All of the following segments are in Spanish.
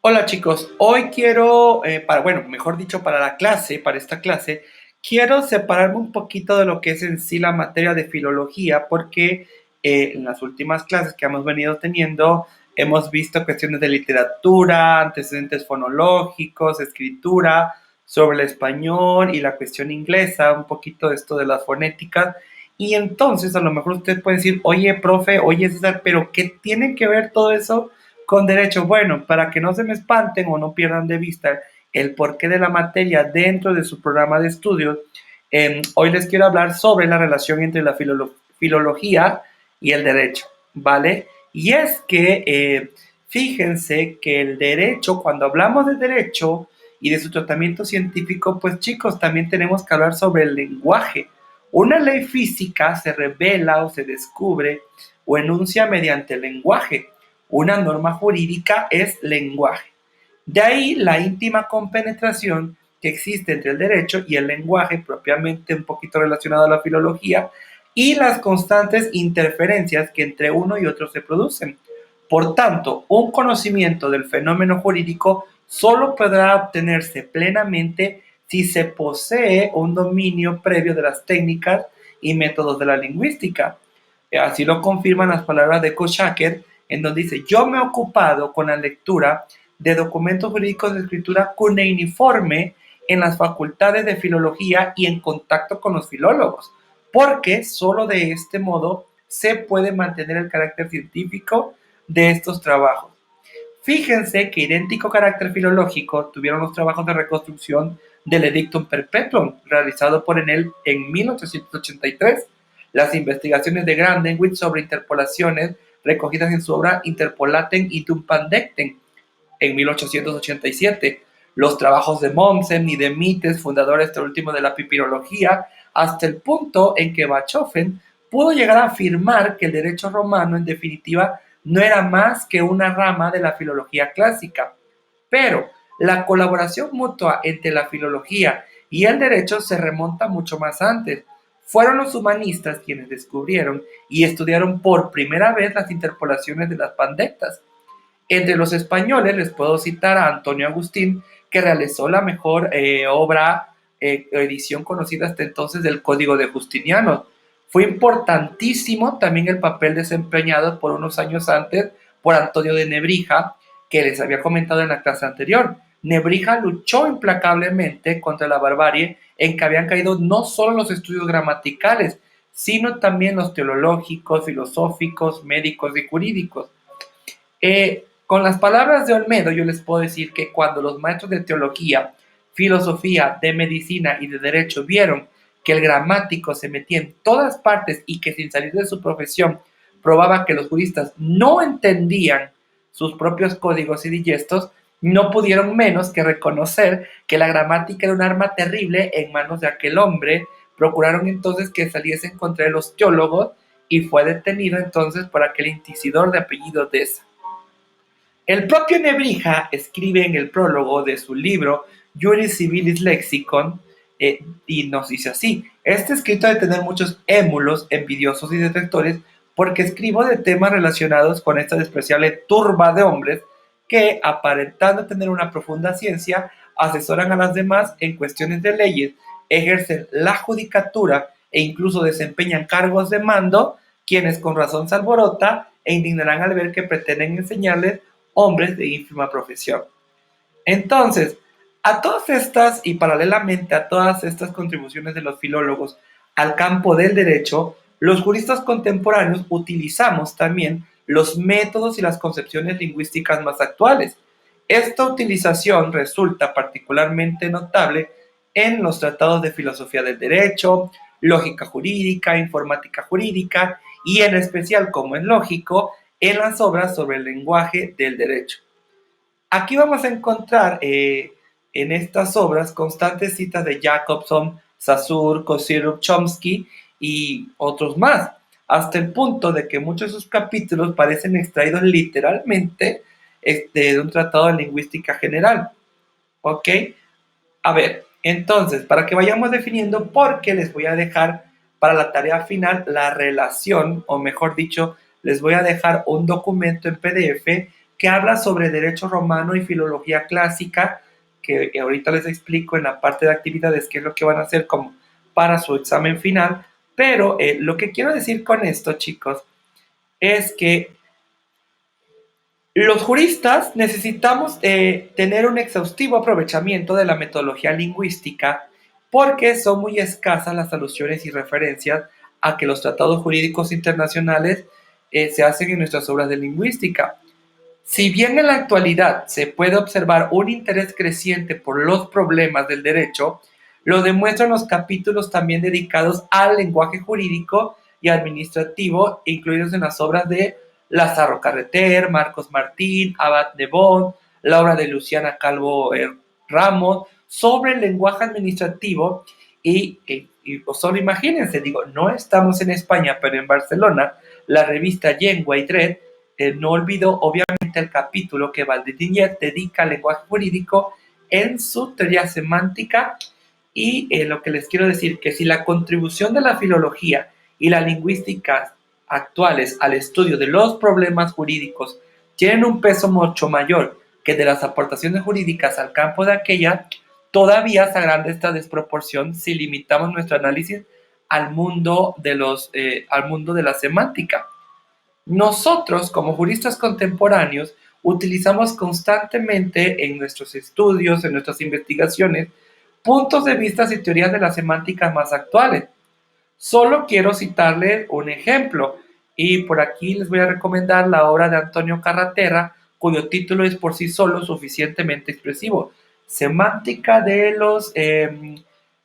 Hola chicos, hoy quiero, mejor dicho, para esta clase, quiero separarme un poquito de lo que es en sí la materia de filología, porque en las últimas clases que hemos venido teniendo, hemos visto cuestiones de literatura, antecedentes fonológicos, escritura, sobre el español y la cuestión inglesa, un poquito de esto de las fonéticas, y entonces a lo mejor usted puede decir, oye, profe, oye, César, pero ¿qué tiene que ver todo eso con derecho? Bueno, para que no se me espanten o no pierdan de vista el porqué de la materia dentro de su programa de estudios, hoy les quiero hablar sobre la relación entre la filología y el derecho, ¿vale? Y es que fíjense que el derecho, cuando hablamos de derecho y de su tratamiento científico, pues chicos, también tenemos que hablar sobre el lenguaje. Una ley física se revela o se descubre o enuncia mediante el lenguaje. Una norma jurídica es lenguaje. De ahí la íntima compenetración que existe entre el derecho y el lenguaje, propiamente un poquito relacionado a la filología, y las constantes interferencias que entre uno y otro se producen. Por tanto, un conocimiento del fenómeno jurídico solo podrá obtenerse plenamente si se posee un dominio previo de las técnicas y métodos de la lingüística. Así lo confirman las palabras de Kochaker, en donde dice: yo me he ocupado con la lectura de documentos jurídicos de escritura cuneiforme en las facultades de filología y en contacto con los filólogos, porque solo de este modo se puede mantener el carácter científico de estos trabajos. Fíjense que idéntico carácter filológico tuvieron los trabajos de reconstrucción del Edictum Perpetuum, realizado por Enel en 1883, las investigaciones de Grandewitz sobre interpolaciones recogidas en su obra Interpolaten itum Pandectem en 1887, los trabajos de Mommsen y de Mites, fundador este último de la pipirología, hasta el punto en que Bachofen pudo llegar a afirmar que el derecho romano, en definitiva, no era más que una rama de la filología clásica. Pero la colaboración mutua entre la filología y el derecho se remonta mucho más antes. Fueron los humanistas quienes descubrieron y estudiaron por primera vez las interpolaciones de las pandectas. Entre los españoles les puedo citar a Antonio Agustín, que realizó la mejor edición conocida hasta entonces del Código de Justiniano. Fue importantísimo también el papel desempeñado por unos años antes por Antonio de Nebrija, que les había comentado en la clase anterior. Nebrija luchó implacablemente contra la barbarie en que habían caído no solo los estudios gramaticales, sino también los teológicos, filosóficos, médicos y jurídicos. Con las palabras de Olmedo, yo les puedo decir que cuando los maestros de teología, filosofía, de medicina y de derecho vieron que el gramático se metía en todas partes y que sin salir de su profesión probaba que los juristas no entendían sus propios códigos y digestos, no pudieron menos que reconocer que la gramática era un arma terrible en manos de aquel hombre. Procuraron entonces que saliesen contra él los teólogos y fue detenido entonces por aquel inquisidor de apellido Deza. El propio Nebrija escribe en el prólogo de su libro Juris Civilis Lexicon y nos dice así: este escrito ha de tener muchos émulos, envidiosos y detractores, porque escribo de temas relacionados con esta despreciable turba de hombres que, aparentando tener una profunda ciencia, asesoran a las demás en cuestiones de leyes, ejercen la judicatura e incluso desempeñan cargos de mando, quienes con razón se alborota e indignarán al ver que pretenden enseñarles hombres de ínfima profesión. Entonces, a todas estas y paralelamente a todas estas contribuciones de los filólogos al campo del derecho, los juristas contemporáneos utilizamos también los métodos y las concepciones lingüísticas más actuales. Esta utilización resulta particularmente notable en los tratados de filosofía del derecho, lógica jurídica, informática jurídica y en especial, como es lógico, en las obras sobre el lenguaje del derecho. Aquí vamos a encontrar en estas obras constantes citas de Jacobson, Saussure, Kozyrev, Chomsky y otros más, hasta el punto de que muchos de sus capítulos parecen extraídos literalmente de un tratado de lingüística general. ¿Ok? A ver, entonces, para que vayamos definiendo, porque les voy a dejar para la tarea final la relación, o mejor dicho, les voy a dejar un documento en PDF que habla sobre derecho romano y filología clásica, que ahorita les explico en la parte de actividades qué es lo que van a hacer como para su examen final. Pero lo que quiero decir con esto, chicos, es que los juristas necesitamos tener un exhaustivo aprovechamiento de la metodología lingüística porque son muy escasas las alusiones y referencias a que los tratados jurídicos internacionales se hacen en nuestras obras de lingüística. Si bien en la actualidad se puede observar un interés creciente por los problemas del derecho, lo demuestran los capítulos también dedicados al lenguaje jurídico y administrativo, incluidos en las obras de Lázaro Carreter, Marcos Martín, Abad de Bond, la obra de Luciana Calvo Ramos, sobre el lenguaje administrativo. Y solo imagínense, digo, no estamos en España, pero en Barcelona, la revista Llengua y Dret no olvidó obviamente el capítulo que Valdivieso dedica al lenguaje jurídico en su teoría semántica. Y lo que les quiero decir, que si la contribución de la filología y la lingüística actuales al estudio de los problemas jurídicos tienen un peso mucho mayor que de las aportaciones jurídicas al campo de aquella, todavía se agranda esta desproporción si limitamos nuestro análisis al mundo al mundo de la semántica. Nosotros, como juristas contemporáneos, utilizamos constantemente en nuestros estudios, en nuestras investigaciones, puntos de vista y teorías de la semántica más actuales. Solo quiero citarles un ejemplo, y por aquí les voy a recomendar la obra de Antonio Carraterra, cuyo título es por sí solo suficientemente expresivo: Semántica de los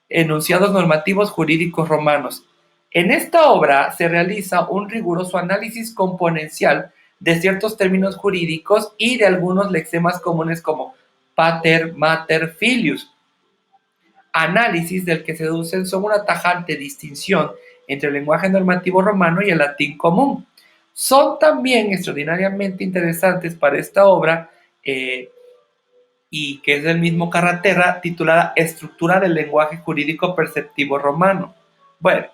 enunciados normativos jurídicos romanos. En esta obra se realiza un riguroso análisis componencial de ciertos términos jurídicos y de algunos lexemas comunes como pater, mater, filius, análisis del que se deducen son una tajante distinción entre el lenguaje normativo romano y el latín común. Son también extraordinariamente interesantes para esta obra, y que es del mismo Carraterra, titulada Estructura del lenguaje jurídico perceptivo romano. Bueno,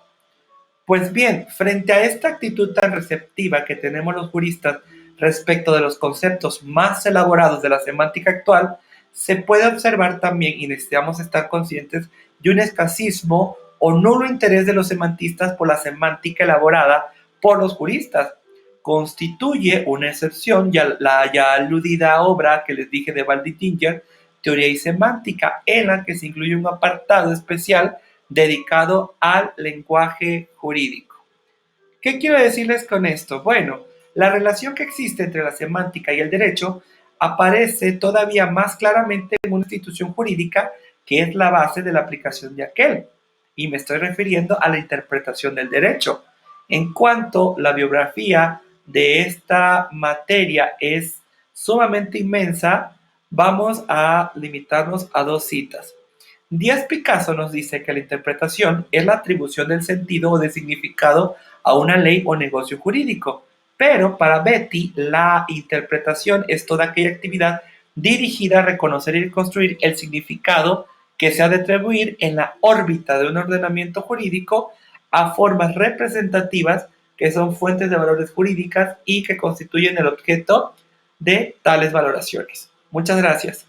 pues bien, frente a esta actitud tan receptiva que tenemos los juristas respecto de los conceptos más elaborados de la semántica actual, se puede observar también, y necesitamos estar conscientes, de un escasismo o nulo interés de los semantistas por la semántica elaborada por los juristas. Constituye una excepción la ya aludida obra que les dije de Valditinger, Teoría y Semántica, en la que se incluye un apartado especial dedicado al lenguaje jurídico. ¿Qué quiero decirles con esto? Bueno, la relación que existe entre la semántica y el derecho aparece todavía más claramente en una institución jurídica que es la base de la aplicación de aquel, y me estoy refiriendo a la interpretación del derecho. En cuanto la biografía de esta materia es sumamente inmensa, vamos a limitarnos a dos citas. Díaz Picasso nos dice que la interpretación es la atribución del sentido o de significado a una ley o negocio jurídico, pero para Betty la interpretación es toda aquella actividad dirigida a reconocer y construir el significado que se ha de atribuir en la órbita de un ordenamiento jurídico a formas representativas que son fuentes de valores jurídicas y que constituyen el objeto de tales valoraciones. Muchas gracias.